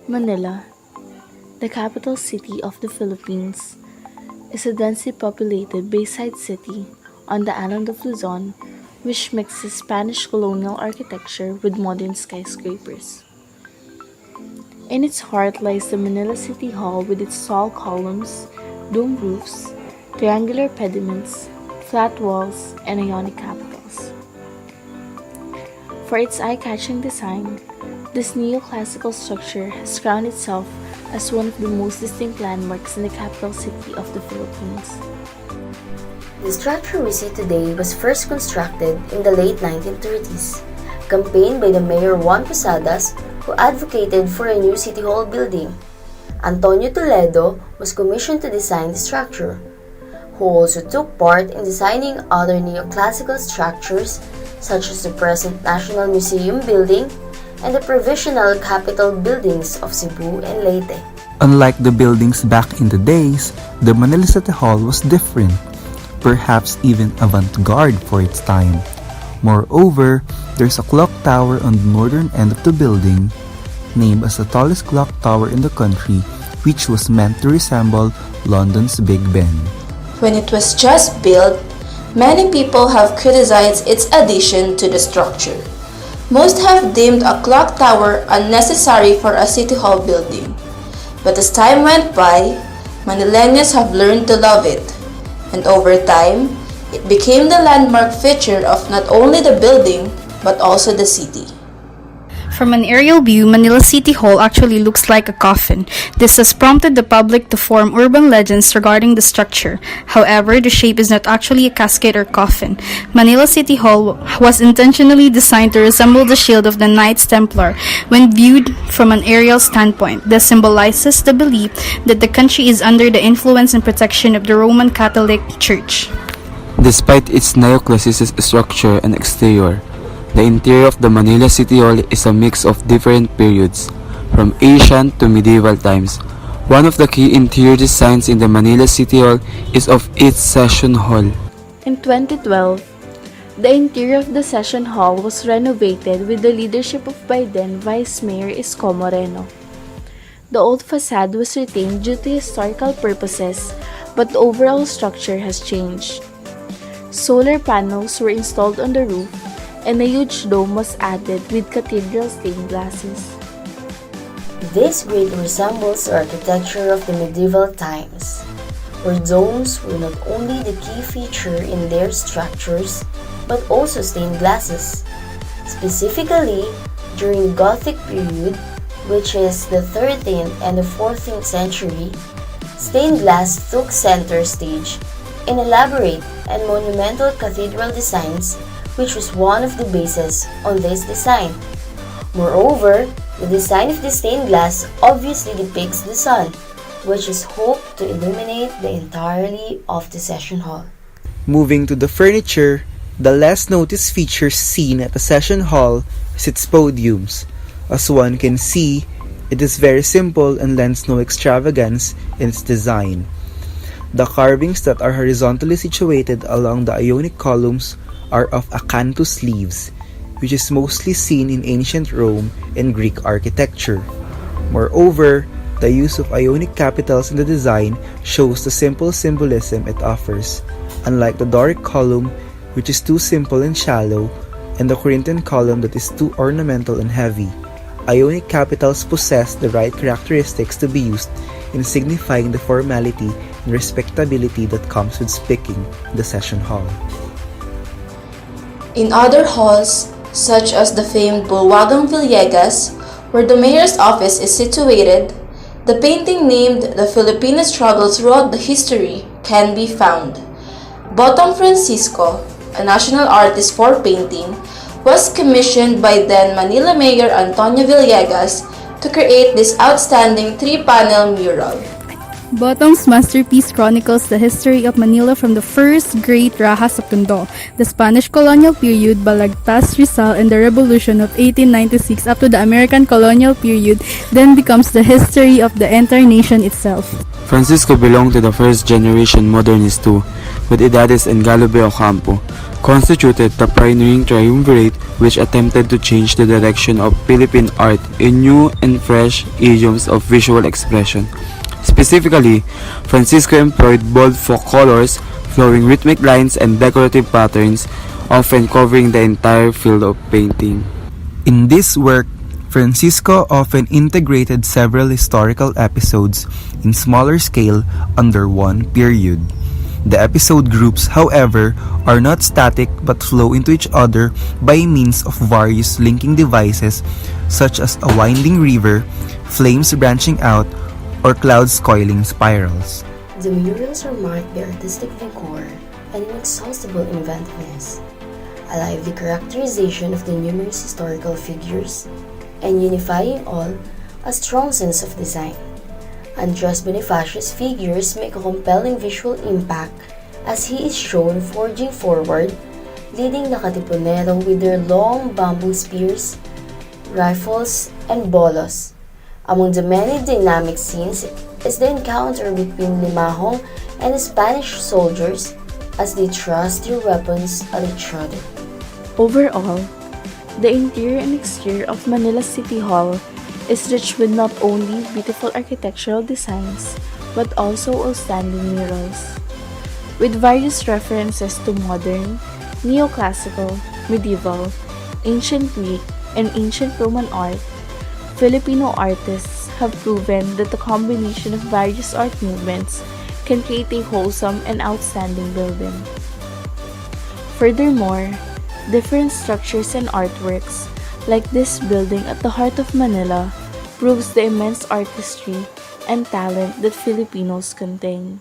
Manila, the capital city of the Philippines, is a densely populated bayside city on the island of Luzon, which mixes Spanish colonial architecture with modern skyscrapers. In its heart lies the Manila City Hall with its tall columns, domed roofs, triangular pediments, flat walls, and Ionic capitals. For its eye-catching design, this neoclassical structure has crowned itself as one of the most distinct landmarks in the capital city of the Philippines. The structure we see today was first constructed in the late 1930s, campaigned by the Mayor Juan Posadas, who advocated for a new City Hall building. Antonio Toledo was commissioned to design the structure, who also took part in designing other neoclassical structures such as the present National Museum building and the provisional capital buildings of Cebu and Leyte. Unlike the buildings back in the days, the Manila City Hall was different, perhaps even avant-garde for its time. Moreover, there's a clock tower on the northern end of the building, named as the tallest clock tower in the country, which was meant to resemble London's Big Ben. When it was just built, many people have criticized its addition to the structure. Most have deemed a clock tower unnecessary for a City Hall building. But as time went by, Manileños have learned to love it, and over time, it became the landmark feature of not only the building, but also the city. From an aerial view, Manila City Hall actually looks like a coffin. This has prompted the public to form urban legends regarding the structure. However, the shape is not actually a casket or coffin. Manila City Hall was intentionally designed to resemble the shield of the Knights Templar when viewed from an aerial standpoint. This symbolizes the belief that the country is under the influence and protection of the Roman Catholic Church. Despite its neoclassicist structure and exterior, the interior of the Manila City Hall is a mix of different periods, from ancient to medieval times. One of the key interior designs in the Manila City Hall is of its session hall. In 2012, the interior of the session hall was renovated with the leadership of then Vice Mayor Isko Moreno. The old facade was retained due to historical purposes, but the overall structure has changed. Solar panels were installed on the roof, and a huge dome was added with cathedral stained glasses. This greatly resembles the architecture of the medieval times, where domes were not only the key feature in their structures, but also stained glasses. Specifically, during the Gothic period, which is the 13th and the 14th century, stained glass took center stage in elaborate and monumental cathedral designs, which was one of the bases on this design. Moreover, the design of the stained glass obviously depicts the sun, which is hoped to illuminate the entirety of the session hall. Moving to the furniture, the less noticed feature seen at the session hall is its podiums. As one can see, it is very simple and lends no extravagance in its design. The carvings that are horizontally situated along the Ionic columns are of acanthus leaves, which is mostly seen in ancient Rome and Greek architecture. Moreover, the use of Ionic capitals in the design shows the simple symbolism it offers, unlike the Doric column, which is too simple and shallow, and the Corinthian column that is too ornamental and heavy. Ionic capitals possess the right characteristics to be used in signifying the formality and respectability that comes with speaking in the session hall. In other halls, such as the famed Bulwagang Villegas, where the mayor's office is situated, the painting named The Filipino Struggle Throughout the History can be found. Botong Francisco, a national artist for painting, was commissioned by then Manila Mayor Antonio Villegas to create this outstanding three-panel mural. Botong's masterpiece chronicles the history of Manila from the first great Rajas of Tondo, the Spanish colonial period, Balagtas, Rizal, and the Revolution of 1896 up to the American colonial period, then becomes the history of the entire nation itself. Francisco belonged to the first generation modernist too, with Edades and Galobe Ocampo. constituted the pioneering triumvirate which attempted to change the direction of Philippine art in new and fresh idioms of visual expression. Specifically, Francisco employed bold folk colors, flowing rhythmic lines, and decorative patterns, often covering the entire field of painting. In this work, Francisco often integrated several historical episodes in smaller scale under one period. The episode groups, however, are not static but flow into each other by means of various linking devices such as a winding river, flames branching out, or clouds coiling spirals. The murals are marked by artistic vigor and inexhaustible inventiveness, a lively characterization of the numerous historical figures, and unifying all, a strong sense of design. Andres Bonifacio's figures make a compelling visual impact as he is shown forging forward, leading the Katipunero with their long bamboo spears, rifles, and bolos. Among the many dynamic scenes is the encounter between Limahong and the Spanish soldiers as they thrust their weapons at each other. Overall, the interior and exterior of Manila City Hall is rich with not only beautiful architectural designs but also outstanding murals. With various references to modern, neoclassical, medieval, ancient Greek, and ancient Roman art, Filipino artists have proven that the combination of various art movements can create a wholesome and outstanding building. Furthermore, different structures and artworks, like this building at the heart of Manila, proves the immense artistry and talent that Filipinos contain.